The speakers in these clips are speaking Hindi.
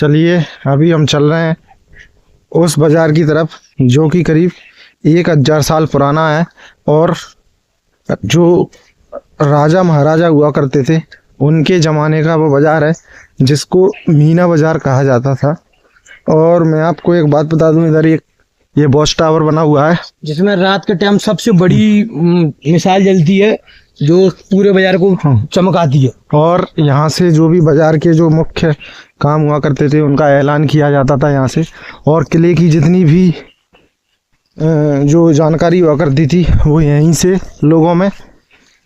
चलिए अभी हम चल रहे हैं उस बाजार की तरफ जो कि करीब 1000 साल पुराना है और जो राजा महाराजा हुआ करते थे उनके ज़माने का वो बाज़ार है जिसको मीना बाज़ार कहा जाता था। और मैं आपको एक बात बता दूं, इधर ये वॉच टावर बना हुआ है जिसमें रात के टाइम सबसे बड़ी मिसाल जलती है जो पूरे बाजार को चमकाती है। और यहाँ से जो भी बाजार के जो मुख्य काम हुआ करते थे उनका ऐलान किया जाता था यहाँ से, और किले की जितनी भी जो जानकारी हुआ करती थी वो यहीं से लोगों में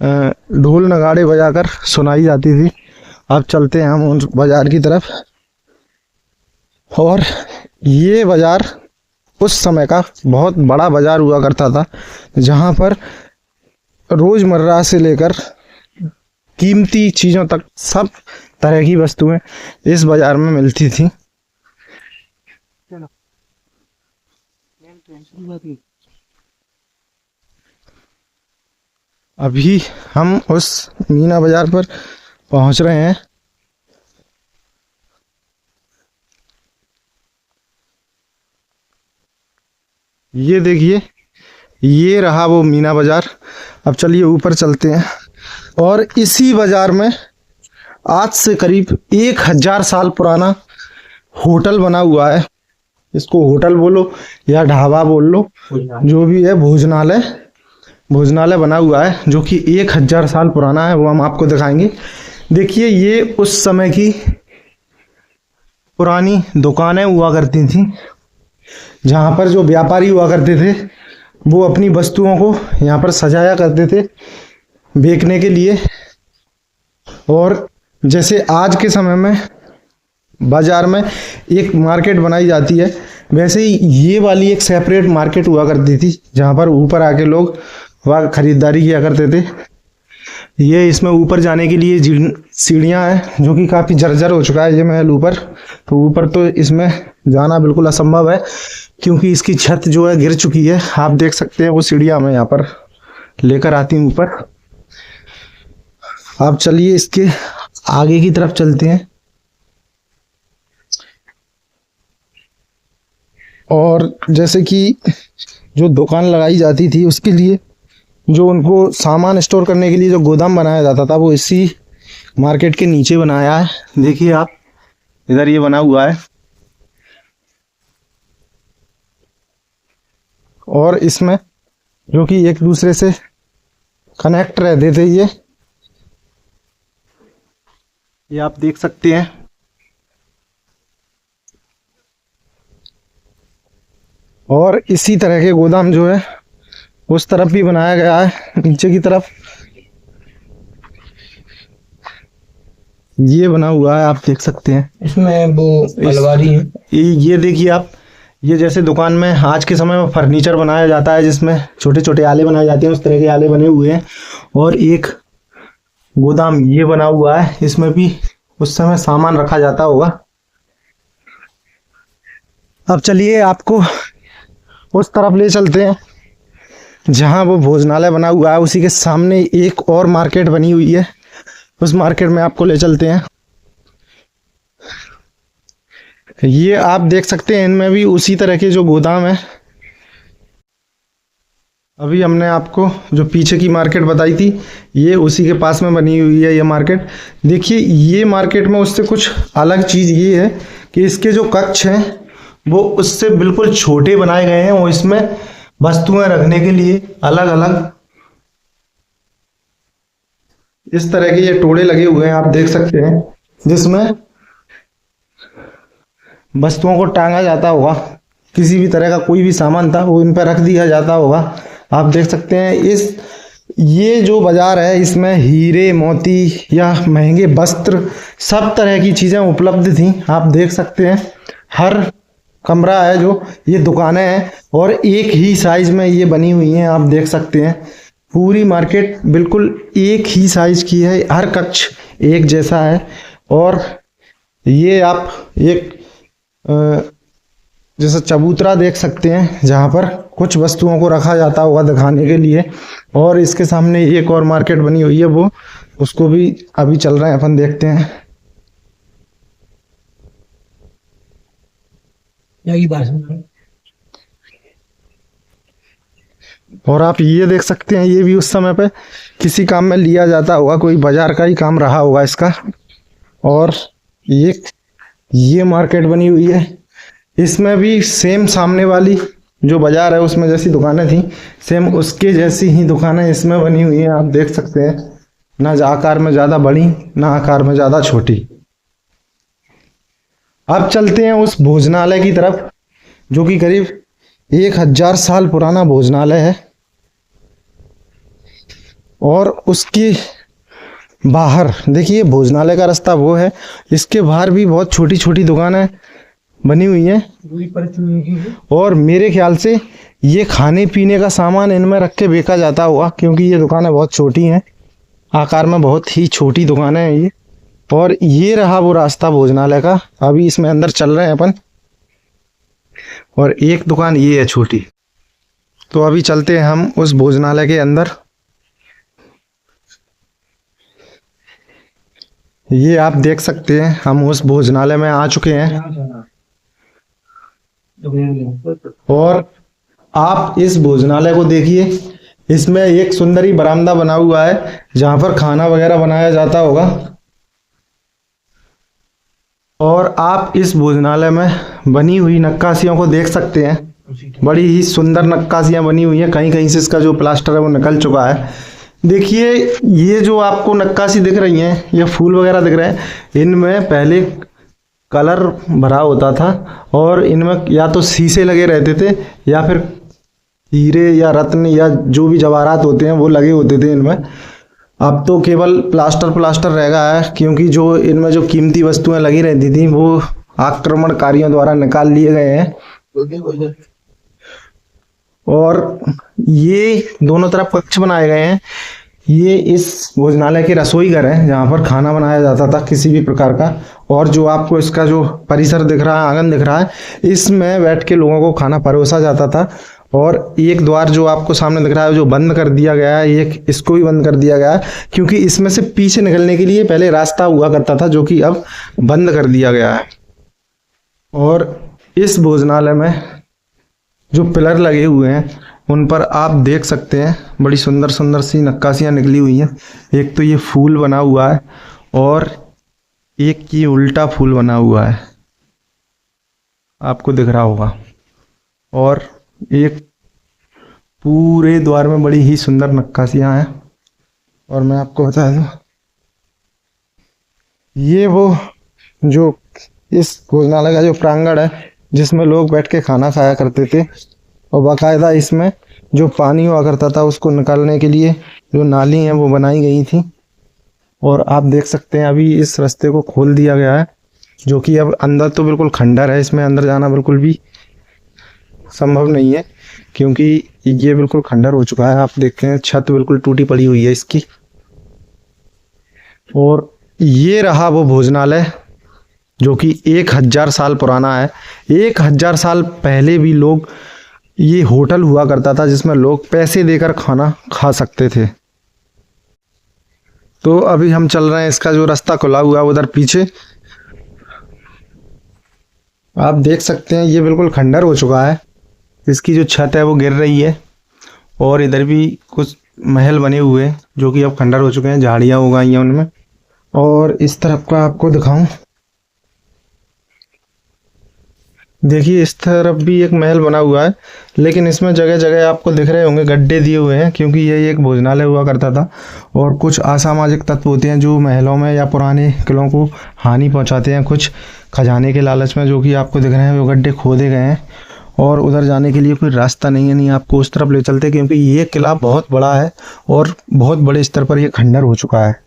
ढोल नगाड़े बजाकर सुनाई जाती थी। अब चलते हैं हम उस बाजार की तरफ। और ये बाजार उस समय का बहुत बड़ा बाजार हुआ करता था जहाँ पर रोज़मर्रा से लेकर कीमती चीज़ों तक सब तरह की वस्तुएं इस बाजार में मिलती थी। अभी हम उस मीना बाजार पर पहुंच रहे हैं। ये देखिए, ये रहा वो मीना बाजार। अब चलिए ऊपर चलते हैं। और इसी बाजार में आज से करीब 1000 साल पुराना होटल बना हुआ है। इसको होटल बोलो या ढाबा बोल लो, जो भी है, भोजनालय बना हुआ है जो कि 1000 साल पुराना है। वो हम आपको दिखाएंगे। देखिए, ये उस समय की पुरानी दुकानें हुआ करती थी जहाँ पर जो व्यापारी हुआ करते थे वो अपनी वस्तुओं को यहाँ पर सजाया करते थे बेचने के लिए। और जैसे आज के समय में बाजार में एक मार्केट बनाई जाती है, वैसे ही ये वाली एक सेपरेट मार्केट हुआ करती थी जहाँ पर ऊपर आके लोग वहाँ खरीदारी किया करते थे। ये इसमें ऊपर जाने के लिए सीढ़ियाँ हैं जो कि काफ़ी जर्जर हो चुका है ये महल ऊपर। तो ऊपर तो इसमें जाना बिल्कुल असंभव है क्योंकि इसकी छत जो है गिर चुकी है। आप देख सकते हैं वो सीढ़ियाँ हमें यहाँ पर लेकर आती हैं ऊपर। आप चलिए इसके आगे की तरफ चलते हैं। और जैसे कि जो दुकान लगाई जाती थी उसके लिए जो उनको सामान स्टोर करने के लिए जो गोदाम बनाया जाता था वो इसी मार्केट के नीचे बनाया है। देखिए आप, इधर ये बना हुआ है। और इसमें जो कि एक दूसरे से कनेक्ट रहते थे ये आप देख सकते हैं। और इसी तरह के गोदाम जो है उस तरफ भी बनाया गया है। नीचे की तरफ ये बना हुआ है, आप देख सकते हैं। इसमें वो अलमारी है। ये देखिए आप, ये जैसे दुकान में आज के समय में फर्नीचर बनाया जाता है जिसमें छोटे छोटे आले बनाए जाते हैं, उस तरह के आले बने हुए हैं। और एक गोदाम ये बना हुआ है, इसमें भी उस समय सामान रखा जाता होगा। अब चलिए आपको उस तरफ ले चलते हैं जहाँ वो भोजनालय बना हुआ है। उसी के सामने एक और मार्केट बनी हुई है, उस मार्केट में आपको ले चलते हैं। ये आप देख सकते हैं, इनमें भी उसी तरह के जो गोदाम है। अभी हमने आपको जो पीछे की मार्केट बताई थी ये उसी के पास में बनी हुई है ये मार्केट। देखिए, ये मार्केट में उससे कुछ अलग चीज़ ये है कि इसके जो कक्ष हैं वो उससे बिल्कुल छोटे बनाए गए हैं। और इसमें वस्तुएं रखने के लिए अलग अलग इस तरह के ये टोड़े लगे हुए हैं, आप देख सकते हैं, जिसमें वस्तुओं को टांगा जाता होगा। किसी भी तरह का कोई भी सामान था वो इन पर रख दिया जाता होगा। आप देख सकते हैं ये जो बाजार है इसमें हीरे मोती या महंगे वस्त्र सब तरह की चीज़ें उपलब्ध थी। आप देख सकते हैं हर कमरा है जो ये दुकानें हैं और एक ही साइज में ये बनी हुई हैं। आप देख सकते हैं पूरी मार्केट बिल्कुल एक ही साइज की है, हर कक्ष एक जैसा है। और ये आप एक जैसा चबूतरा देख सकते हैं जहाँ पर कुछ वस्तुओं को रखा जाता होगा दिखाने के लिए। और इसके सामने एक और मार्केट बनी हुई है, वो उसको भी अभी चल रहे हैं अपन देखते हैं। यही बात है। और आप ये देख सकते हैं, ये भी उस समय पे किसी काम में लिया जाता होगा, कोई बाजार का ही काम रहा होगा इसका। और ये मार्केट बनी हुई है, इसमें भी सेम सामने वाली जो बाजार है उसमें जैसी दुकानें थी, सेम उसके जैसी ही दुकानें इसमें बनी हुई हैं। आप देख सकते हैं, ना आकार में ज़्यादा बड़ी ना आकार में ज़्यादा छोटी। अब चलते हैं उस भोजनालय की तरफ, जो कि करीब 1000 साल पुराना भोजनालय है। और उसके बाहर देखिए, भोजनालय का रास्ता वो है, इसके बाहर भी बहुत छोटी छोटी दुकानें बनी हुई हैं। और मेरे ख्याल से ये खाने पीने का सामान इनमें रख के बेचा जाता होगा, क्योंकि ये दुकानें बहुत छोटी हैं, आकार में बहुत ही छोटी दुकानें हैं ये। और ये रहा वो रास्ता भोजनालय का, अभी इसमें अंदर चल रहे हैं अपन। और एक दुकान ये है छोटी। तो अभी चलते हैं हम उस भोजनालय के अंदर। ये आप देख सकते हैं, हम उस भोजनालय में आ चुके हैं। और आप इस भोजनालय को देखिए, इसमें एक सुंदरी बरामदा बना हुआ है जहां पर खाना वगैरह बनाया जाता होगा। और आप इस भोजनालय में बनी हुई नक्काशियों को देख सकते हैं, बड़ी ही सुंदर नक्काशियां बनी हुई हैं। कहीं कहीं से इसका जो प्लास्टर है वो निकल चुका है। देखिए, ये जो आपको नक्काशी दिख रही हैं, ये फूल वगैरह दिख रहे हैं, इनमें पहले कलर भरा होता था और इनमें या तो शीशे लगे रहते थे या फिर हीरे या रत्न या जो भी जवाहरात होते हैं वो लगे होते थे इनमें। अब तो केवल प्लास्टर रह गया है, क्योंकि जो इनमें जो कीमती वस्तुएं लगी रहती थी वो आक्रमणकारियों द्वारा निकाल लिए गए हैं। और ये दोनों तरफ कक्ष बनाए गए हैं। ये इस भोजनालय के रसोई घर है जहाँ पर खाना बनाया जाता था किसी भी प्रकार का। और जो आपको इसका जो परिसर दिख रहा है, आंगन दिख रहा है, इसमें बैठ के लोगों को खाना परोसा जाता था। और एक द्वार जो आपको सामने दिख रहा है जो बंद कर दिया गया है, एक इसको भी बंद कर दिया गया है, क्योंकि इसमें से पीछे निकलने के लिए पहले रास्ता हुआ करता था, जो कि अब बंद कर दिया गया है। और इस भोजनालय में जो पिलर लगे हुए हैं उन पर आप देख सकते हैं बड़ी सुंदर सुंदर सी नक्काशियाँ निकली हुई हैं। एक तो ये फूल बना हुआ है और एक ये उल्टा फूल बना हुआ है, आपको दिख रहा होगा। और एक पूरे द्वार में बड़ी ही सुंदर नक्काशियाँ हैं। और मैं आपको बता दूं, ये वो जो इस भोजनालय का जो प्रांगण है जिसमें लोग बैठ के खाना खाया करते थे। और बाकायदा इसमें जो पानी हुआ करता था उसको निकालने के लिए जो नाली है वो बनाई गई थी। और आप देख सकते हैं अभी इस रास्ते को खोल दिया गया है, जो कि अब अंदर तो बिल्कुल खंडर है, इसमें अंदर जाना बिल्कुल भी संभव नहीं है, क्योंकि ये बिल्कुल खंडर हो चुका है। आप देखते हैं छत बिल्कुल टूटी पड़ी हुई है इसकी। और ये रहा वो भोजनालय जो कि 1000 साल पुराना है। 1000 साल पहले भी लोग, ये होटल हुआ करता था जिसमें लोग पैसे देकर खाना खा सकते थे। तो अभी हम चल रहे हैं, इसका जो रास्ता खुला हुआ है उधर पीछे आप देख सकते हैं, ये बिल्कुल खंडर हो चुका है, इसकी जो छत है वो गिर रही है। और इधर भी कुछ महल बने हुए हैं जो कि अब खंडर हो चुके हैं, झाड़ियाँ उगाई हैं उनमें। और इस तरफ का आपको दिखाऊं, देखिए इस तरफ भी एक महल बना हुआ है, लेकिन इसमें जगह जगह आपको दिख रहे होंगे गड्ढे दिए हुए हैं, क्योंकि ये एक भोजनालय हुआ करता था। और कुछ असामाजिक तत्व होते हैं जो महलों में या पुराने किलों को हानि पहुंचाते हैं, कुछ खजाने के लालच में, जो कि आपको दिख रहे हैं वो गड्ढे खोदे गए हैं। और उधर जाने के लिए कोई रास्ता नहीं है, नहीं आपको उस तरफ ले चलते, क्योंकि ये किला बहुत बड़ा है और बहुत बड़े स्तर पर ये खंडर हो चुका है।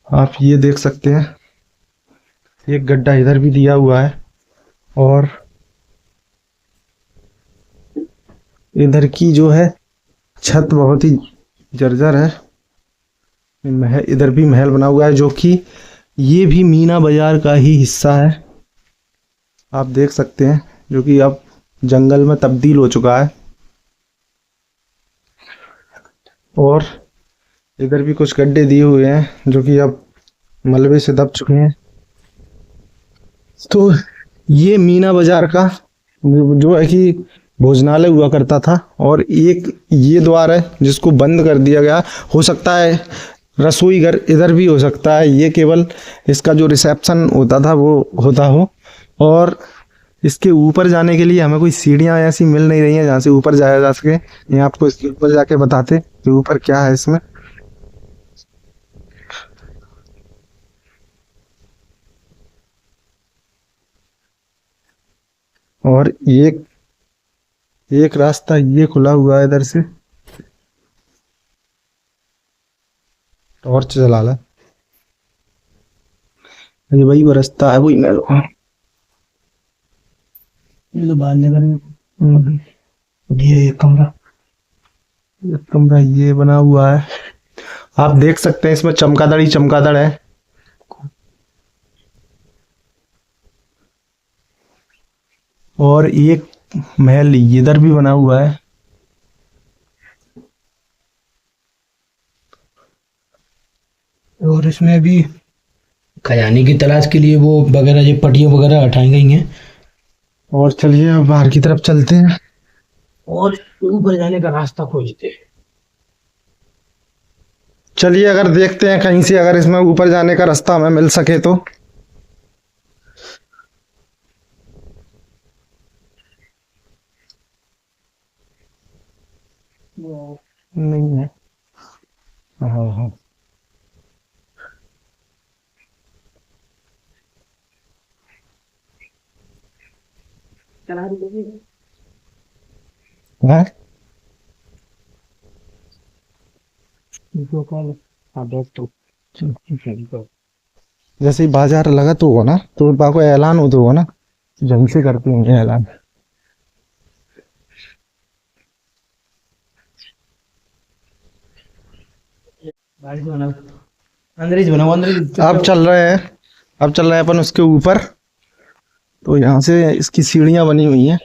आप ये देख सकते हैं, एक गड्ढा इधर भी दिया हुआ है और इधर की जो है छत बहुत ही जर्जर है। इधर भी महल बना हुआ है, जो कि ये भी मीना बाजार का ही हिस्सा है, आप देख सकते हैं, जो कि अब जंगल में तब्दील हो चुका है। और इधर भी कुछ गड्ढे दिए हुए हैं जो कि अब मलबे से दब चुके हैं। तो ये मीना बाजार का जो है कि भोजनालय हुआ करता था, और एक ये द्वार है जिसको बंद कर दिया गया। हो सकता है रसोई घर इधर भी हो सकता है, ये केवल इसका जो रिसेप्शन होता था वो होता हो। और इसके ऊपर जाने के लिए हमें कोई सीढ़ियाँ ऐसी मिल नहीं रही हैं जहाँ से ऊपर जाया जा सके। ये आपको इसके ऊपर जाके बताते कि ऊपर क्या है इसमें। और एक रास्ता ये खुला हुआ है इधर से, टॉर्च जला ला। ये वही वो रास्ता है, वही मैं ये तो बाहर निकल। ये कमरा ये बना हुआ है। आप देख सकते हैं इसमें चमगादड़ ही चमगादड़ है। और एक महल इधर भी बना हुआ है। और इसमें अभी खजाने की तलाश के लिए वो वगैरह जो पट्टियां वगैरह हटाई गई हैं। और चलिए अब बाहर की तरफ चलते हैं और ऊपर जाने का रास्ता खोजते हैं। चलिए अगर देखते हैं कहीं से अगर इसमें ऊपर जाने का रास्ता हमें मिल सके तो। नहीं है। हाँ हाँ, है जैसे ही बाजार लगा तो हो ना, तो बाको ऐलान हो तो हो ना, जल्द से करते हैं ऐलान। अंदर ही बनाओ, अंदर ही। अब चल रहे हैं अपन उसके ऊपर। तो यहाँ से इसकी सीढ़ियाँ बनी हुई हैं।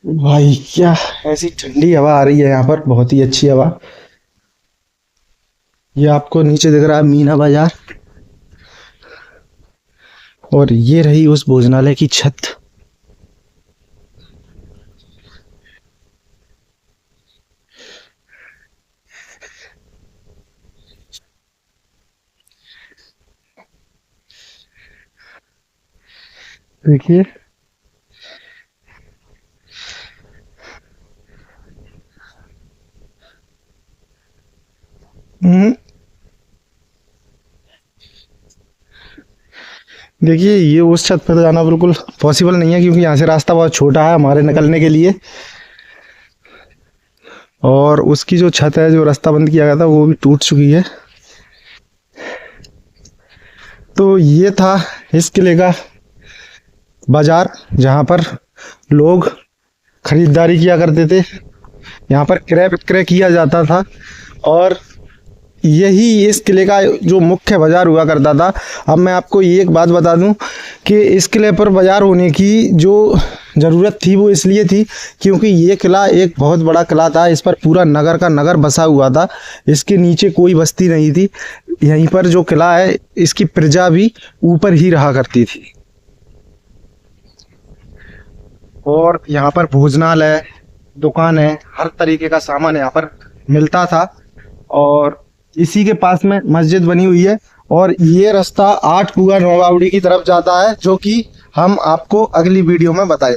भाई क्या ऐसी ठंडी हवा आ रही है यहाँ पर, बहुत ही अच्छी हवा। ये आपको नीचे दिख रहा है मीना बाजार, और ये रही उस भोजनालय की छत। देखिए देखिए ये उस छत पर जाना बिल्कुल पॉसिबल नहीं है, क्योंकि यहाँ से रास्ता बहुत छोटा है हमारे निकलने के लिए। और उसकी जो छत है, जो रास्ता बंद किया गया था, वो भी टूट चुकी है। तो ये था इस किले का बाजार, जहाँ पर लोग खरीदारी किया करते थे। यहाँ पर क्रय विक्रय किया जाता था, और यही इस किले का जो मुख्य बाजार हुआ करता था। अब मैं आपको ये एक बात बता दूं कि इस किले पर बाजार होने की जो ज़रूरत थी वो इसलिए थी क्योंकि ये किला एक बहुत बड़ा किला था। इस पर पूरा नगर का नगर बसा हुआ था, इसके नीचे कोई बस्ती नहीं थी। यहीं पर जो किला है, इसकी प्रजा भी ऊपर ही रहा करती थी। और यहाँ पर भोजनालय, दुकान है, हर तरीके का सामान यहाँ पर मिलता था। और इसी के पास में मस्जिद बनी हुई है। और ये रास्ता 8 कुआं नौबावड़ी की तरफ जाता है, जो कि हम आपको अगली वीडियो में बताएं।